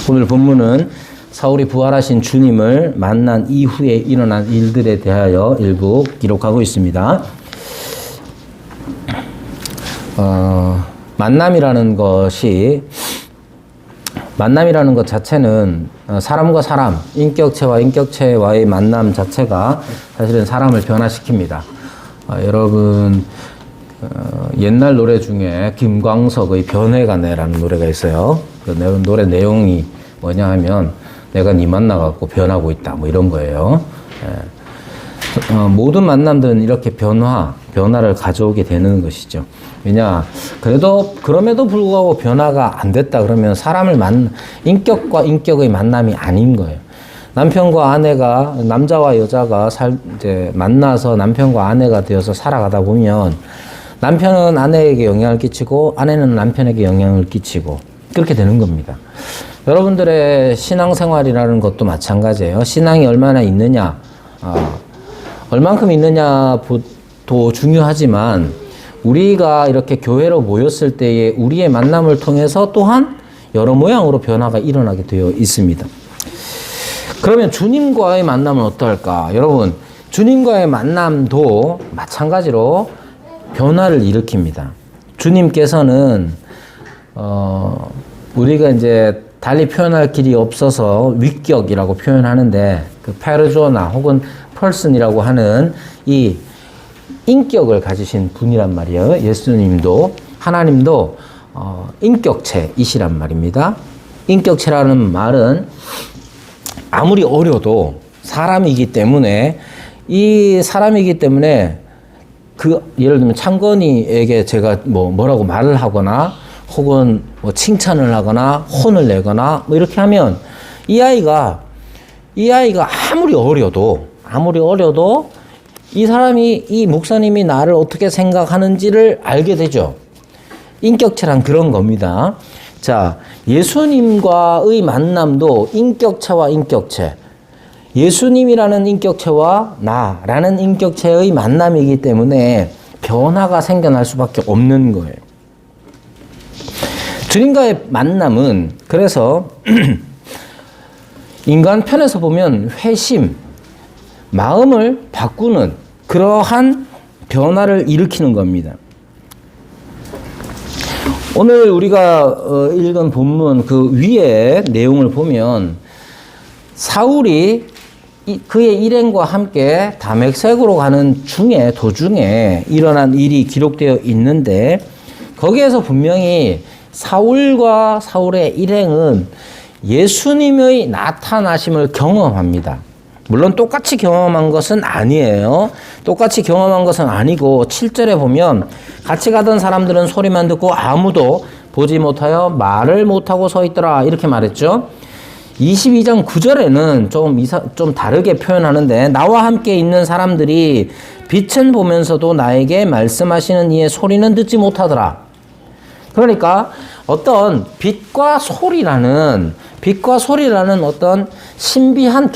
오늘 본문은 사울이 부활하신 주님을 만난 이후에 일어난 일들에 대하여 일부 기록하고 있습니다. 만남이라는 것 자체는 사람과 사람, 인격체와 인격체와의 만남 자체가 사실은 사람을 변화시킵니다. 여러분, 옛날 노래 중에 김광석의 변해가네라는 노래가 있어요. 그 노래 내용이 뭐냐 하면 내가 네 만나갖고 변하고 있다 뭐 이런 거예요. 모든 만남들은 이렇게 변화를 가져오게 되는 것이죠. 그럼에도 불구하고 변화가 안 됐다 그러면 인격과 인격의 만남이 아닌 거예요. 남자와 여자가 이제 만나서 남편과 아내가 되어서 살아가다 보면 남편은 아내에게 영향을 끼치고 아내는 남편에게 영향을 끼치고 그렇게 되는 겁니다. 여러분들의 신앙생활이라는 것도 마찬가지예요. 신앙이 얼마나 있느냐, 얼만큼 있느냐도 중요하지만 우리가 이렇게 교회로 모였을 때에 우리의 만남을 통해서 또한 여러 모양으로 변화가 일어나게 되어 있습니다. 그러면 주님과의 만남은 어떨까? 여러분, 주님과의 만남도 마찬가지로 변화를 일으킵니다. 주님께서는 우리가 이제 달리 표현할 길이 없어서 위격이라고 표현하는데 그 페르조나 혹은 펄슨이라고 하는 이 인격을 가지신 분이란 말이에요. 예수님도 하나님도 인격체이시란 말입니다. 인격체라는 말은 아무리 어려도 사람이기 때문에 예를 들면 창건이에게 제가 뭐라고 말을 하거나 혹은 칭찬을 하거나 혼을 내거나 이렇게 하면 이 아이가 아무리 어려도 이 목사님이 나를 어떻게 생각하는지를 알게 되죠. 인격체란 그런 겁니다. 자, 예수님과의 만남도 인격체와 인격체, 예수님이라는 인격체와 나라는 인격체의 만남이기 때문에 변화가 생겨날 수밖에 없는 거예요. 주님과의 만남은 그래서 인간 편에서 보면 회심, 마음을 바꾸는 그러한 변화를 일으키는 겁니다. 오늘 우리가 읽은 본문 그 위에 내용을 보면 사울이 그의 일행과 함께 다메섹으로 가는 도중에 일어난 일이 기록되어 있는데 거기에서 분명히 사울과 사울의 일행은 예수님의 나타나심을 경험합니다. 물론 똑같이 경험한 것은 아니에요. 똑같이 경험한 것은 아니고 7절에 보면 같이 가던 사람들은 소리만 듣고 아무도 보지 못하여 말을 못하고 서 있더라 이렇게 말했죠. 22장 9절에는 좀 다르게 표현하는데 나와 함께 있는 사람들이 빛은 보면서도 나에게 말씀하시는 이의 소리는 듣지 못하더라. 그러니까 어떤 빛과 소리라는 어떤 신비한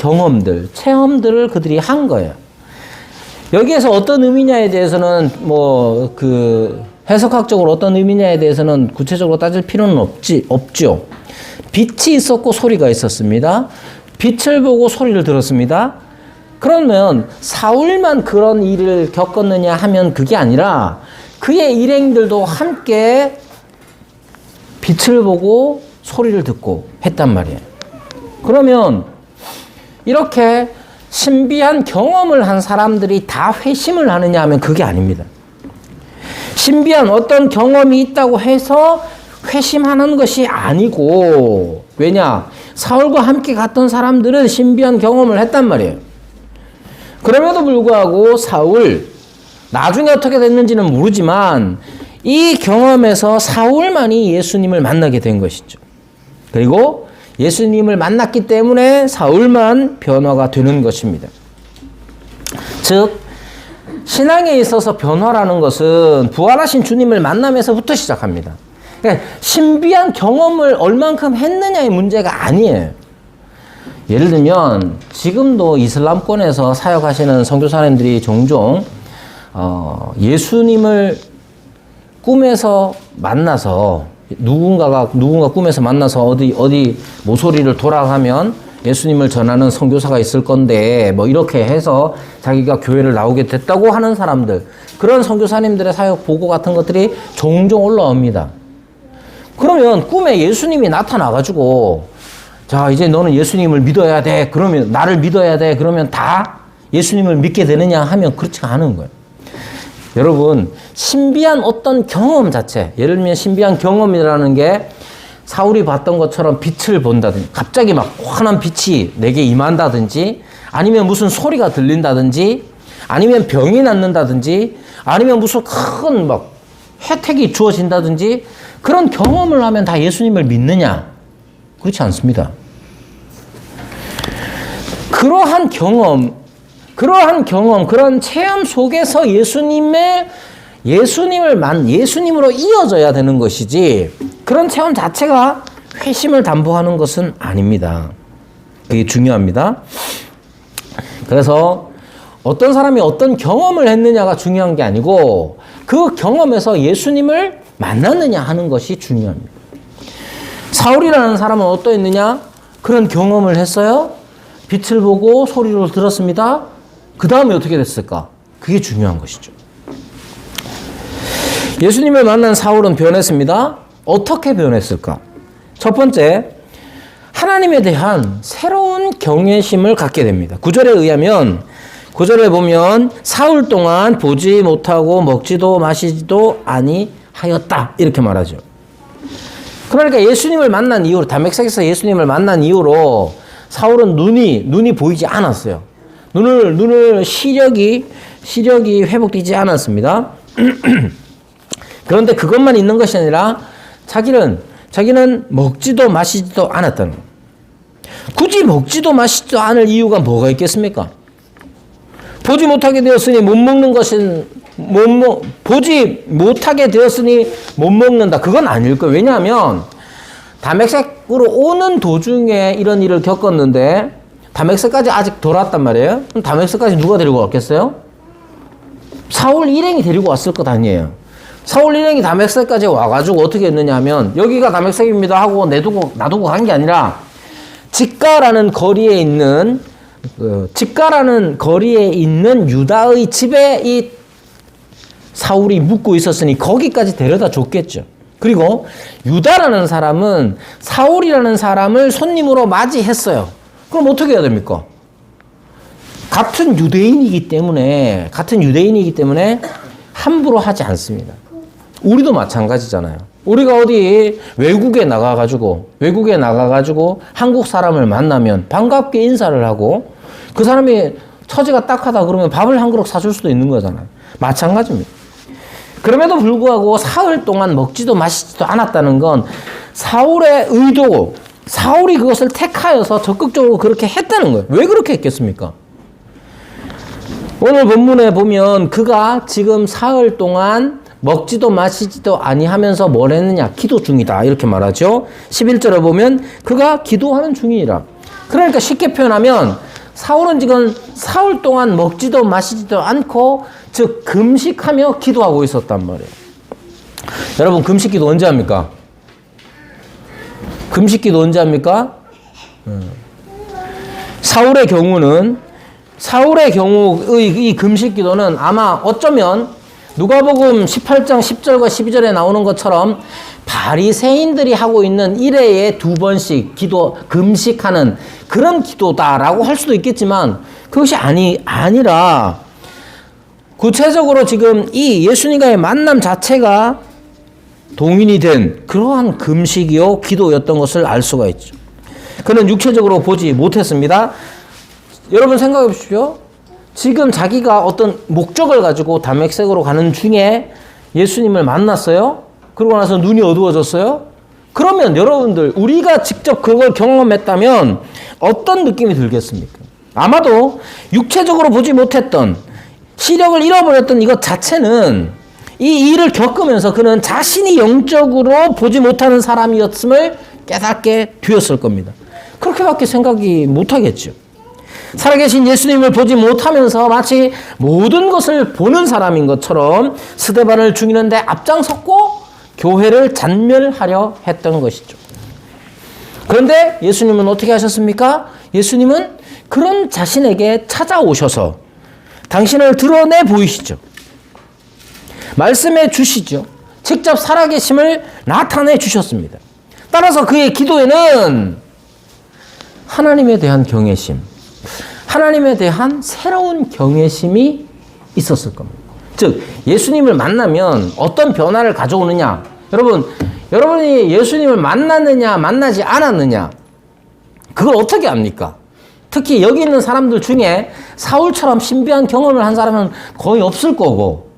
체험들을 그들이 한 거예요. 여기에서 어떤 의미냐에 대해서는 해석학적으로 어떤 의미냐에 대해서는 구체적으로 따질 필요는 없죠. 빛이 있었고 소리가 있었습니다. 빛을 보고 소리를 들었습니다. 그러면 사울만 그런 일을 겪었느냐 하면 그게 아니라 그의 일행들도 함께 빛을 보고 소리를 듣고 했단 말이에요. 그러면 이렇게 신비한 경험을 한 사람들이 다 회심을 하느냐 하면 그게 아닙니다. 신비한 어떤 경험이 있다고 해서 회심하는 것이 아니고, 왜냐? 사울과 함께 갔던 사람들은 신비한 경험을 했단 말이에요. 그럼에도 불구하고 나중에 어떻게 됐는지는 모르지만 이 경험에서 사울만이 예수님을 만나게 된 것이죠. 그리고 예수님을 만났기 때문에 사울만 변화가 되는 것입니다. 즉, 신앙에 있어서 변화라는 것은 부활하신 주님을 만나면서부터 시작합니다. 그러니까 신비한 경험을 얼만큼 했느냐의 문제가 아니에요. 예를 들면 지금도 이슬람권에서 사역하시는 선교사님들이 종종 예수님을 꿈에서 만나서 누군가 꿈에서 만나서 어디 모서리를 돌아가면 예수님을 전하는 선교사가 있을 건데 뭐 이렇게 해서 자기가 교회를 나오게 됐다고 하는 사람들, 그런 선교사님들의 사역 보고 같은 것들이 종종 올라옵니다. 그러면 꿈에 예수님이 나타나가지고 자 이제 너는 예수님을 믿어야 돼, 그러면 나를 믿어야 돼, 그러면 다 예수님을 믿게 되느냐 하면 그렇지가 않은 거예요. 여러분, 신비한 어떤 경험 자체, 예를 들면 신비한 경험이라는 게 사울이 봤던 것처럼 빛을 본다든지, 갑자기 막 환한 빛이 내게 임한다든지, 아니면 무슨 소리가 들린다든지, 아니면 병이 낫는다든지, 아니면 무슨 큰 막 혜택이 주어진다든지, 그런 경험을 하면 다 예수님을 믿느냐? 그렇지 않습니다. 그러한 경험, 그런 체험 속에서 예수님으로 이어져야 되는 것이지, 그런 체험 자체가 회심을 담보하는 것은 아닙니다. 그게 중요합니다. 그래서 어떤 사람이 어떤 경험을 했느냐가 중요한 게 아니고, 그 경험에서 예수님을 만났느냐 하는 것이 중요합니다. 사울이라는 사람은 어떠했느냐? 그런 경험을 했어요. 빛을 보고 소리를 들었습니다. 그 다음에 어떻게 됐을까? 그게 중요한 것이죠. 예수님을 만난 사울은 변했습니다. 어떻게 변했을까? 첫 번째, 하나님에 대한 새로운 경외심을 갖게 됩니다. 9절에 보면 사울 동안 보지 못하고 먹지도 마시지도 아니하였다, 이렇게 말하죠. 그러니까 예수님을 만난 이후로, 다메섹에서 예수님을 만난 이후로 사울은 눈이 보이지 않았어요. 눈을 시력이 회복되지 않았습니다. 그런데 그것만 있는 것이 아니라 자기는 먹지도 마시지도 않았다는 거예요. 굳이 먹지도 마시지도 않을 이유가 뭐가 있겠습니까? 보지 못하게 되었으니 못 먹는다. 그건 아닐 거예요. 왜냐하면 다메섹으로 오는 도중에 이런 일을 겪었는데 다메섹까지 아직 돌아왔단 말이에요. 그럼 다메섹까지 누가 데리고 왔겠어요? 사울 일행이 데리고 왔을 것 아니에요. 사울 일행이 다메섹까지 와가지고 어떻게 했느냐 하면, 여기가 다메섹입니다 하고 놔두고 간 게 아니라 직가라는 거리에 있는 유다의 집에 이 사울이 묵고 있었으니 거기까지 데려다 줬겠죠. 그리고 유다라는 사람은 사울이라는 사람을 손님으로 맞이했어요. 그럼 어떻게 해야 됩니까? 같은 유대인이기 때문에 함부로 하지 않습니다. 우리도 마찬가지잖아요. 우리가 어디 외국에 나가가지고 한국 사람을 만나면 반갑게 인사를 하고, 그 사람이 처지가 딱하다 그러면 밥을 한 그릇 사줄 수도 있는 거잖아요. 마찬가지입니다. 그럼에도 불구하고 사흘 동안 먹지도 마시지도 않았다는 건 사울의 의도고, 사울이 그것을 택하여서 적극적으로 그렇게 했다는 거예요. 왜 그렇게 했겠습니까? 오늘 본문에 보면 그가 지금 사흘 동안 먹지도 마시지도 아니하면서 뭘 했느냐? 기도 중이다, 이렇게 말하죠. 11절에 보면 그가 기도하는 중이라. 그러니까 쉽게 표현하면 사울은 지금 사흘 동안 먹지도 마시지도 않고, 즉 금식하며 기도하고 있었단 말이에요. 여러분, 금식기도 언제 합니까? 사울의 경우의 이 금식기도는 아마 어쩌면 누가복음 18장 10절과 12절에 나오는 것처럼 바리새인들이 하고 있는 일회에 2번씩 금식하는 그런 기도다라고 할 수도 있겠지만, 그것이 아니라 구체적으로 지금 이 예수님과의 만남 자체가 동인이 된 그러한 금식이요 기도였던 것을 알 수가 있죠. 그는 육체적으로 보지 못했습니다. 여러분 생각해 보십시오. 지금 자기가 어떤 목적을 가지고 다메섹으로 가는 중에 예수님을 만났어요. 그러고 나서 눈이 어두워졌어요. 그러면 여러분들, 우리가 직접 그걸 경험했다면 어떤 느낌이 들겠습니까? 아마도 육체적으로 보지 못했던, 시력을 잃어버렸던 이것 자체는 이 일을 겪으면서 그는 자신이 영적으로 보지 못하는 사람이었음을 깨닫게 되었을 겁니다. 그렇게밖에 생각이 못하겠죠. 살아계신 예수님을 보지 못하면서 마치 모든 것을 보는 사람인 것처럼 스데반을 죽이는데 앞장섰고 교회를 잔멸하려 했던 것이죠. 그런데 예수님은 어떻게 하셨습니까? 예수님은 그런 자신에게 찾아오셔서 당신을 드러내 보이시죠. 말씀해 주시죠. 직접 살아계심을 나타내 주셨습니다. 따라서 그의 기도에는 하나님에 대한 경외심, 하나님에 대한 새로운 경외심이 있었을 겁니다. 즉 예수님을 만나면 어떤 변화를 가져오느냐. 여러분이 예수님을 만났느냐 만나지 않았느냐, 그걸 어떻게 압니까? 특히 여기 있는 사람들 중에 사울처럼 신비한 경험을 한 사람은 거의 없을 거고,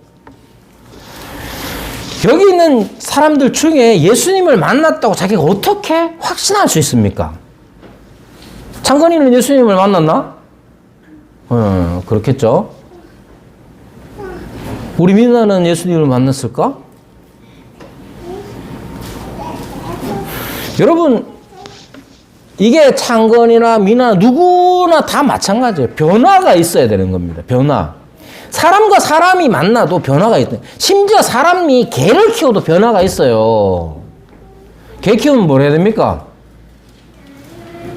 여기 있는 사람들 중에 예수님을 만났다고 자기가 어떻게 확신할 수 있습니까? 창건이는 예수님을 만났나? 그렇겠죠. 우리 미나는 예수님을 만났을까? 여러분, 이게 창건이나 미나 누구나 다 마찬가지예요. 변화가 있어야 되는 겁니다. 변화. 사람과 사람이 만나도 변화가 있다. 심지어 사람이 개를 키워도 변화가 있어요. 개 키우면 뭘 해야 됩니까?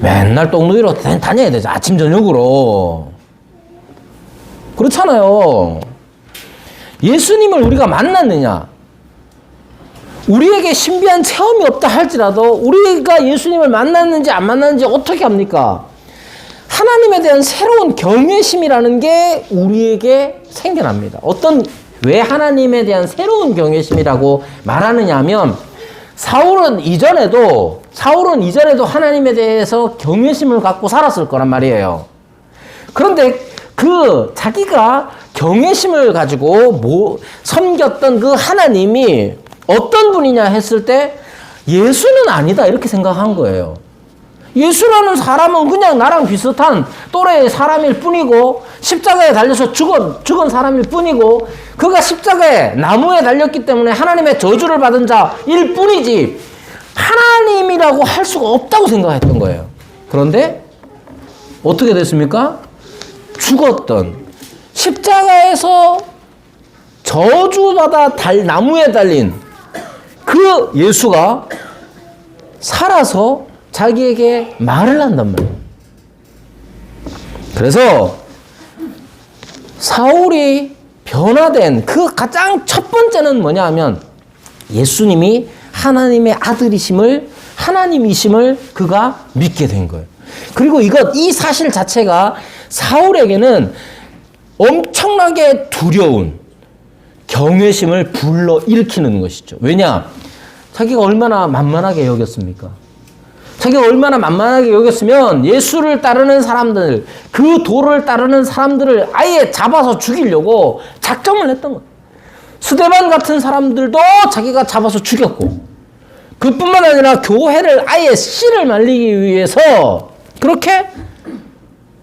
맨날 똥누이로 다녀야 되죠. 아침 저녁으로. 그렇잖아요. 예수님을 우리가 만났느냐? 우리에게 신비한 체험이 없다 할지라도 우리가 예수님을 만났는지 안 만났는지 어떻게 합니까? 하나님에 대한 새로운 경외심이라는 게 우리에게 생겨납니다. 왜 하나님에 대한 새로운 경외심이라고 말하느냐 하면, 사울은 이전에도 하나님에 대해서 경외심을 갖고 살았을 거란 말이에요. 그런데 자기가 경외심을 가지고 섬겼던 그 하나님이 어떤 분이냐 했을 때 예수는 아니다 이렇게 생각한 거예요. 예수라는 사람은 그냥 나랑 비슷한 또래의 사람일 뿐이고, 십자가에 달려서 죽은 사람일 뿐이고, 그가 십자가에 나무에 달렸기 때문에 하나님의 저주를 받은 자일 뿐이지 하나님이라고 할 수가 없다고 생각했던 거예요. 그런데 어떻게 됐습니까? 죽었던, 십자가에서 저주받아 나무에 달린 그 예수가 살아서 자기에게 말을 한단 말이에요. 그래서 사울이 변화된 그 가장 첫 번째는 뭐냐 하면, 예수님이 하나님의 하나님이심을 그가 믿게 된 거예요. 그리고 이 사실 자체가 사울에게는 엄청나게 두려운 경외심을 불러일으키는 것이죠. 왜냐? 자기가 얼마나 만만하게 여겼습니까? 자기가 얼마나 만만하게 여겼으면 예수를 따르는 사람들, 그 도를 따르는 사람들을 아예 잡아서 죽이려고 작정을 했던 거예요. 스데반 같은 사람들도 자기가 잡아서 죽였고, 그뿐만 아니라 교회를 아예 씨를 말리기 위해서 그렇게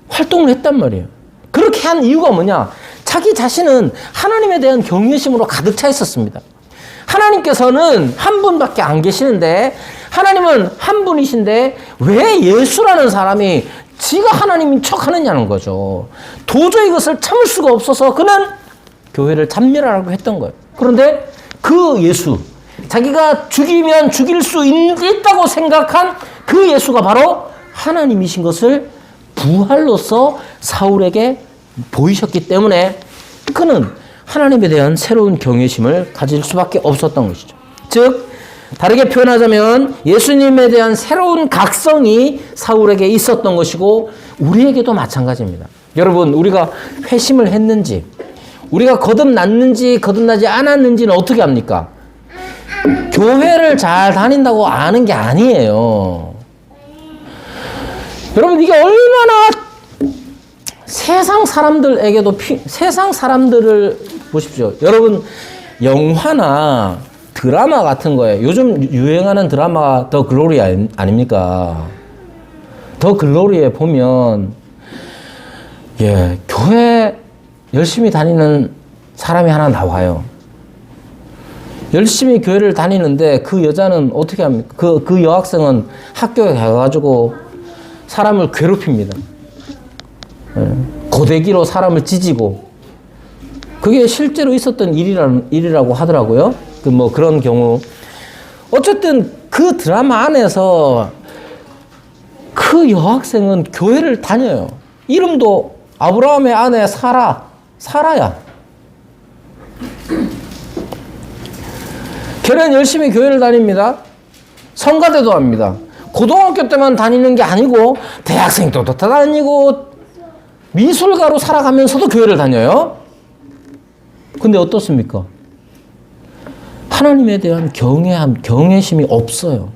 활동을 했단 말이에요. 그렇게 한 이유가 뭐냐? 자기 자신은 하나님에 대한 경외심으로 가득 차 있었습니다. 하나님께서는 한 분밖에 안 계시는데, 하나님은 한 분이신데 왜 예수라는 사람이 지가 하나님인 척 하느냐는 거죠. 도저히 그것을 참을 수가 없어서 그는 교회를 잔멸하라고 했던 거예요. 그런데 그 예수, 자기가 죽이면 죽일 수 있다고 생각한 그 예수가 바로 하나님이신 것을 부활로서 사울에게 보이셨기 때문에 그는 하나님에 대한 새로운 경외심을 가질 수밖에 없었던 것이죠. 즉, 다르게 표현하자면 예수님에 대한 새로운 각성이 사울에게 있었던 것이고, 우리에게도 마찬가지입니다. 여러분, 우리가 회심을 했는지, 우리가 거듭났는지 거듭나지 않았는지는 어떻게 합니까? 교회를 잘 다닌다고 아는 게 아니에요. 여러분, 이게 얼마나 세상 사람들을 보십시오. 여러분, 영화나 드라마 같은 거에 요즘 유행하는 드라마가 더 글로리 아닙니까? 더 글로리에 보면 교회 열심히 다니는 사람이 하나 나와요. 열심히 교회를 다니는데 그 여자는 어떻게 합니까? 그 여학생은 학교에 가가지고 사람을 괴롭힙니다. 고데기로 사람을 찢고, 그게 실제로 있었던 일이라고 하더라고요. 그런 경우. 어쨌든 그 드라마 안에서 그 여학생은 교회를 다녀요. 이름도 아브라함의 아내 사라야. 걔는 열심히 교회를 다닙니다. 성가대도 합니다. 고등학교 때만 다니는 게 아니고 대학생 때도 다니고 미술가로 살아가면서도 교회를 다녀요. 근데 어떻습니까? 하나님에 대한 경외심이 없어요.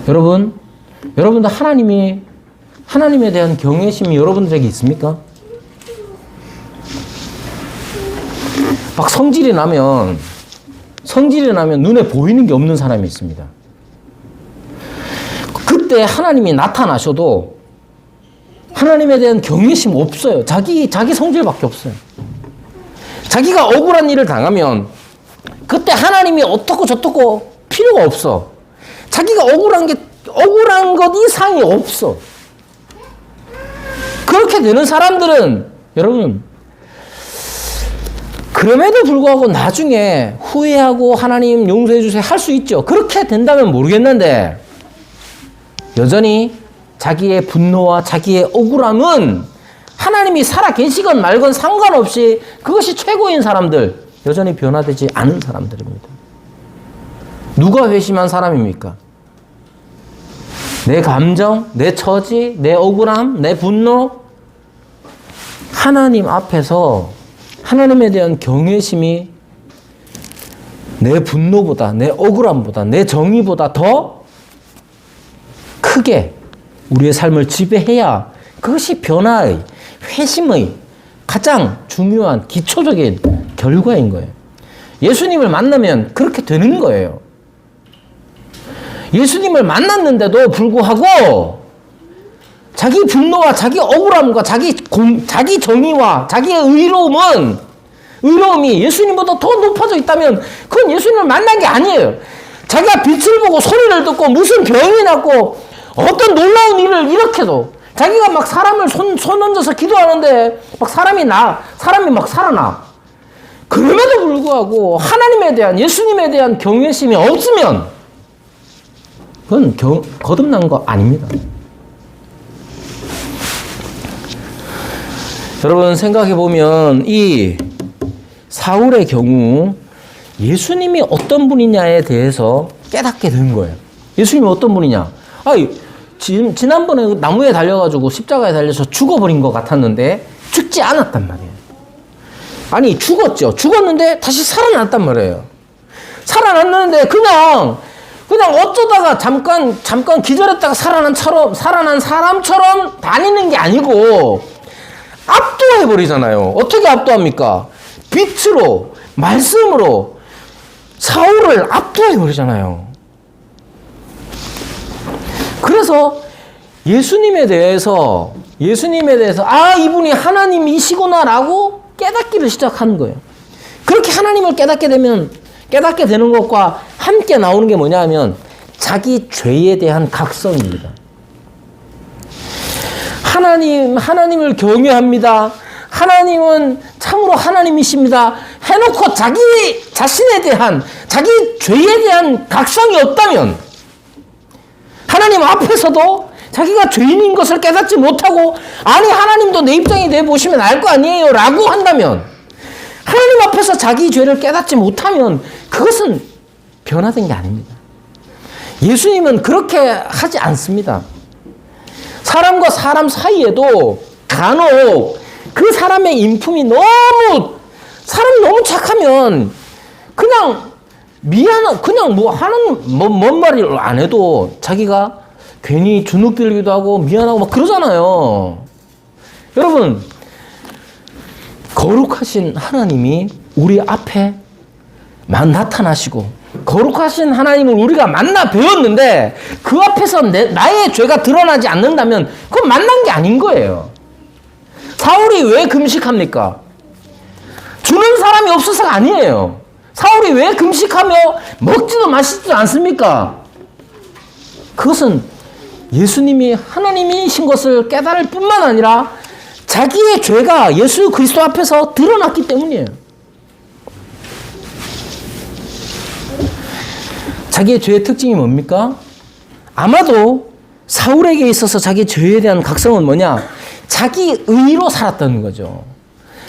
여러분들 하나님에 대한 경외심이 여러분들에게 있습니까? 막 성질이 나면 눈에 보이는 게 없는 사람이 있습니다. 그때 하나님이 나타나셔도 하나님에 대한 경외심 없어요. 자기 성질밖에 없어요. 자기가 억울한 일을 당하면 그때 하나님이 어떻고 저떻고 필요가 없어. 자기가 억울한 것 이상이 없어. 그렇게 되는 사람들은 여러분 그럼에도 불구하고 나중에 후회하고 하나님 용서해 주세요 할 수 있죠. 그렇게 된다면 모르겠는데 여전히 자기의 분노와 자기의 억울함은 하나님이 살아 계시건 말건 상관없이 그것이 최고인 사람들, 여전히 변화되지 않은 사람들입니다. 누가 회심한 사람입니까? 내 감정, 내 처지, 내 억울함, 내 분노, 하나님 앞에서 하나님에 대한 경외심이 내 분노보다, 내 억울함보다, 내 정의보다 더 크게 우리의 삶을 지배해야 그것이 변화의, 회심의 가장 중요한 기초적인 결과인 거예요. 예수님을 만나면 그렇게 되는 거예요. 예수님을 만났는데도 불구하고 자기 분노와 자기 억울함과 자기 정의와 자기의 의로움이 예수님보다 더 높아져 있다면 그건 예수님을 만난 게 아니에요. 자기가 빛을 보고 소리를 듣고 무슨 병이 났고 어떤 놀라운 일을 일으켜도 자기가 막 사람을 손 얹어서 기도하는데 막 사람이 막 살아나. 그럼에도 불구하고 하나님에 대한, 예수님에 대한 경외심이 없으면 그건 거듭난 거 아닙니다. 여러분 생각해보면 이 사울의 경우 예수님이 어떤 분이냐에 대해서 깨닫게 된 거예요. 예수님이 어떤 분이냐. 지난번에 나무에 달려가지고 십자가에 달려서 죽어버린 것 같았는데 죽지 않았단 말이에요. 아니 죽었죠. 죽었는데 다시 살아났단 말이에요. 살아났는데 그냥 어쩌다가 잠깐 기절했다가 살아난 사람처럼 다니는 게 아니고 압도해버리잖아요. 어떻게 압도합니까? 빛으로, 말씀으로 사울을 압도해버리잖아요. 그래서 예수님에 대해서 이분이 하나님이시구나라고 깨닫기를 시작하는 거예요. 그렇게 하나님을 깨닫게 되는 것과 함께 나오는 게 뭐냐 하면 자기 죄에 대한 각성입니다. 하나님을 경외합니다. 하나님은 참으로 하나님이십니다. 해놓고 자기 자신에 대한, 자기 죄에 대한 각성이 없다면 하나님 앞에서도 자기가 죄인인 것을 깨닫지 못하고 아니 하나님도 내 입장이 돼 보시면 알 거 아니에요 라고 한다면 하나님 앞에서 자기 죄를 깨닫지 못하면 그것은 변화된 게 아닙니다. 예수님은 그렇게 하지 않습니다. 사람과 사람 사이에도 간혹 그 사람의 인품이 사람이 너무 착하면 그냥 뭔 말을 안 해도 자기가 괜히 주눅 들기도 하고 미안하고 막 그러잖아요. 여러분, 거룩하신 하나님이 우리 앞에만 나타나시고 거룩하신 하나님을 우리가 만나 배웠는데 그 앞에서 나의 죄가 드러나지 않는다면 그건 만난 게 아닌 거예요. 사울이 왜 금식합니까? 주는 사람이 없어서가 아니에요. 사울이 왜 금식하며 먹지도 마시지도 않습니까? 그것은 예수님이 하나님이신 것을 깨달을 뿐만 아니라 자기의 죄가 예수 그리스도 앞에서 드러났기 때문이에요. 자기의 죄의 특징이 뭡니까? 아마도 사울에게 있어서 자기의 죄에 대한 각성은 뭐냐? 자기 의로 살았다는 거죠.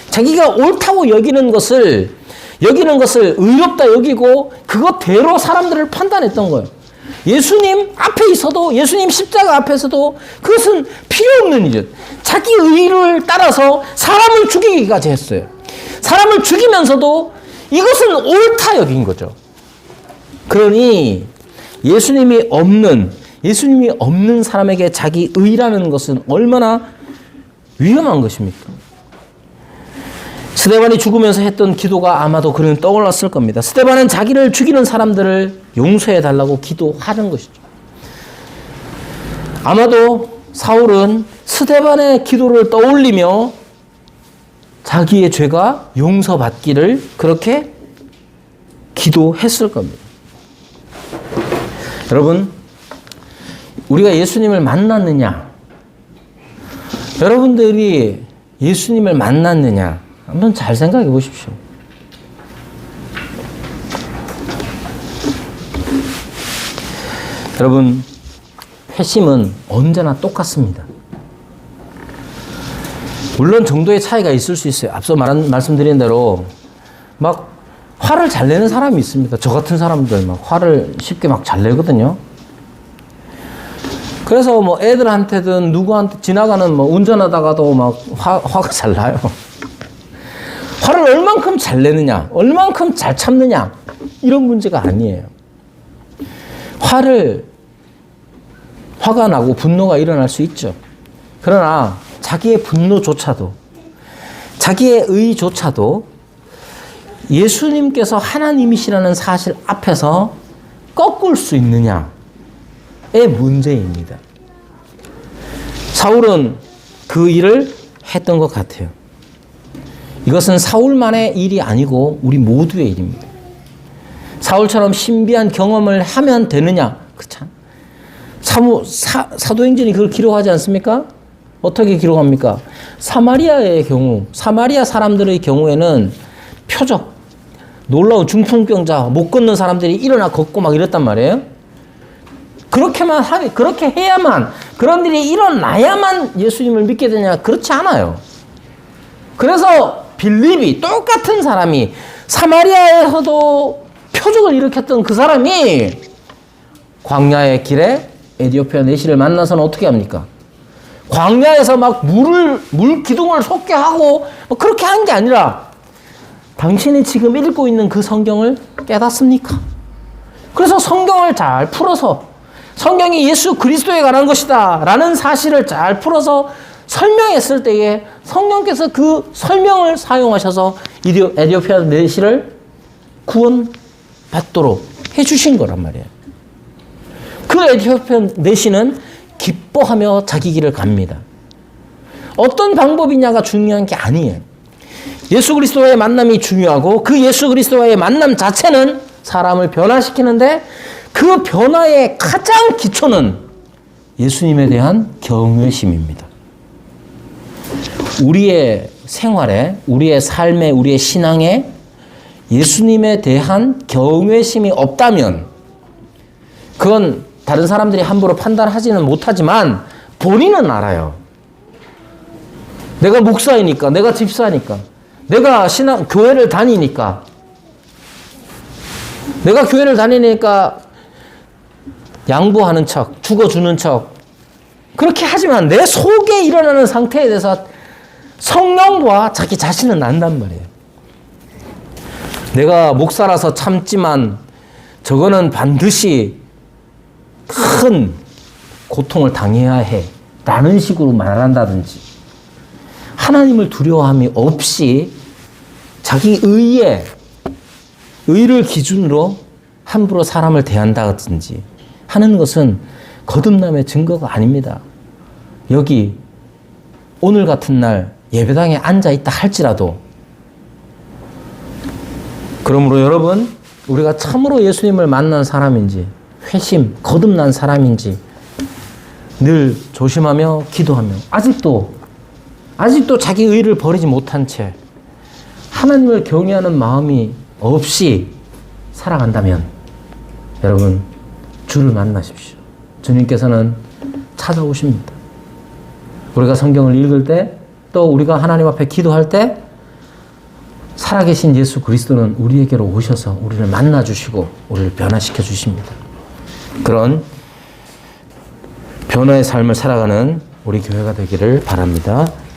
자기가 옳다고 여기는 것을 의롭다 여기고 그것대로 사람들을 판단했던 거예요. 예수님 앞에 있어도, 예수님 십자가 앞에서도 그것은 필요 없는 일이죠. 자기 의를 따라서 사람을 죽이기까지 했어요. 사람을 죽이면서도 이것은 옳다 여긴 거죠. 그러니 예수님이 없는 사람에게 자기 의라는 것은 얼마나 위험한 것입니까? 스데반이 죽으면서 했던 기도가 아마도 그는 떠올랐을 겁니다. 스데반은 자기를 죽이는 사람들을 용서해 달라고 기도하는 것이죠. 아마도 사울은 스데반의 기도를 떠올리며 자기의 죄가 용서받기를 그렇게 기도했을 겁니다. 여러분, 우리가 예수님을 만났느냐? 여러분들이 예수님을 만났느냐? 한번 잘 생각해 보십시오. 여러분, 회심은 언제나 똑같습니다. 물론 정도의 차이가 있을 수 있어요. 앞서 말씀드린 대로 막 화를 잘 내는 사람이 있습니다. 저 같은 사람들 막 화를 쉽게 막 잘 내거든요. 그래서 뭐 애들한테든 누구한테 지나가는 뭐 운전하다가도 막 화가 잘 나요. 화를 얼만큼 잘 내느냐, 얼만큼 잘 참느냐, 이런 문제가 아니에요. 화가 나고 분노가 일어날 수 있죠. 그러나 자기의 분노조차도, 자기의 의조차도 예수님께서 하나님이시라는 사실 앞에서 꺾을 수 있느냐의 문제입니다. 사울은 그 일을 했던 것 같아요. 이것은 사울만의 일이 아니고 우리 모두의 일입니다. 사울처럼 신비한 경험을 하면 되느냐? 그렇죠? 사도행전이 그걸 기록하지 않습니까? 어떻게 기록합니까? 사마리아의 경우, 사마리아 사람들의 경우에는 표적, 놀라운 중풍병자, 못 걷는 사람들이 일어나 걷고 막 이랬단 말이에요. 그렇게 해야만, 그런 일이 일어나야만 예수님을 믿게 되냐? 그렇지 않아요. 그래서 빌립이, 똑같은 사람이 사마리아에서도 표적을 일으켰던 그 사람이 광야의 길에 에디오피아 내시를 만나서는 어떻게 합니까? 광야에서 막 물 기둥을 솟게 하고 뭐 그렇게 한 게 아니라 당신이 지금 읽고 있는 그 성경을 깨닫습니까? 그래서 성경을 잘 풀어서 성경이 예수 그리스도에 관한 것이다 라는 사실을 잘 풀어서 설명했을 때에 성령께서 그 설명을 사용하셔서 에디오피아 내시를 구원받도록 해주신 거란 말이에요. 그 에디오피아 내시는 기뻐하며 자기 길을 갑니다. 어떤 방법이냐가 중요한 게 아니에요. 예수 그리스도와의 만남이 중요하고 그 예수 그리스도와의 만남 자체는 사람을 변화시키는데 그 변화의 가장 기초는 예수님에 대한 경외심입니다. 우리의 생활에, 우리의 삶에, 우리의 신앙에 예수님에 대한 경외심이 없다면 그건 다른 사람들이 함부로 판단하지는 못하지만 본인은 알아요. 내가 목사이니까, 내가 집사니까, 내가 교회를 다니니까, 내가 교회를 다니니까 양보하는 척, 죽어주는 척 그렇게 하지만 내 속에 일어나는 상태에 대해서 성령과 자기 자신은 안단 말이에요. 내가 목사라서 참지만 저거는 반드시 큰 고통을 당해야 해 라는 식으로 말한다든지 하나님을 두려워함이 없이 자기 의를 기준으로 함부로 사람을 대한다든지 하는 것은 거듭남의 증거가 아닙니다. 여기 오늘 같은 날 예배당에 앉아있다 할지라도 그러므로 여러분 우리가 참으로 예수님을 만난 사람인지 회심, 거듭난 사람인지 늘 조심하며 기도하며 아직도 자기 의를 버리지 못한 채 하나님을 경외하는 마음이 없이 살아간다면 여러분, 주를 만나십시오. 주님께서는 찾아오십니다. 우리가 성경을 읽을 때, 또 우리가 하나님 앞에 기도할 때 살아계신 예수 그리스도는 우리에게로 오셔서 우리를 만나주시고 우리를 변화시켜 주십니다. 그런 변화의 삶을 살아가는 우리 교회가 되기를 바랍니다.